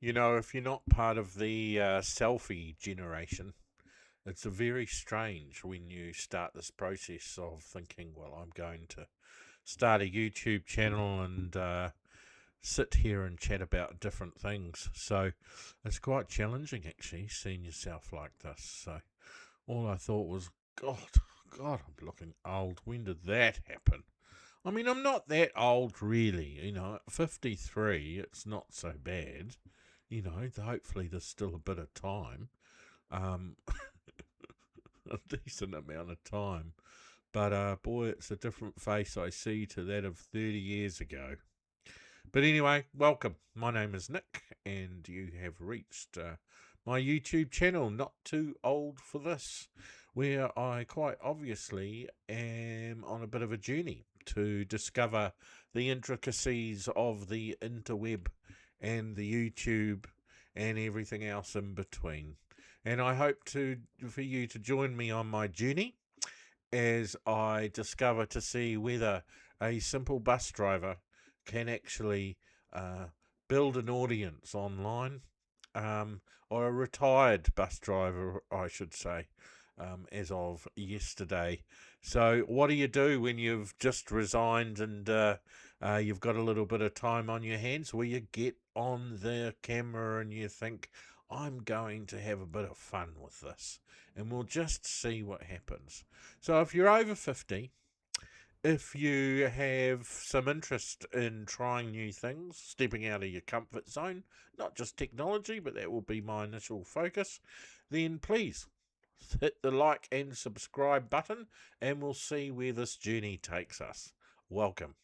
If you're not part of the selfie generation, it's a very strange when you start this process of thinking, well, I'm going to start a YouTube channel and sit here and chat about different things. So it's quite challenging actually seeing yourself like this. So all I thought was, God, I'm looking old. When did that happen? I mean, I'm not that old really, at 53, it's not so bad. Hopefully there's still a bit of time, um, a decent amount of time. But boy, it's a different face I see to that of 30 years ago. But anyway, welcome. My name is Nick, and you have reached my YouTube channel, Not Too Old for This, where I quite obviously am on a bit of a journey to discover the intricacies of the interweb and the YouTube and everything else in between. And I hope for you to join me on my journey as I discover to see whether a simple bus driver can actually uh, build an audience online, or a retired bus driver, I should say, as of yesterday. So what do you do when you've just resigned and you've got a little bit of time on your hands? Well, you get on the camera and you think, I'm going to have a bit of fun with this, and we'll just see what happens. So if you're over 50, if you have some interest in trying new things, stepping out of your comfort zone, not just technology, but that will be my initial focus, then please hit the like and subscribe button, and we'll see where this journey takes us. Welcome.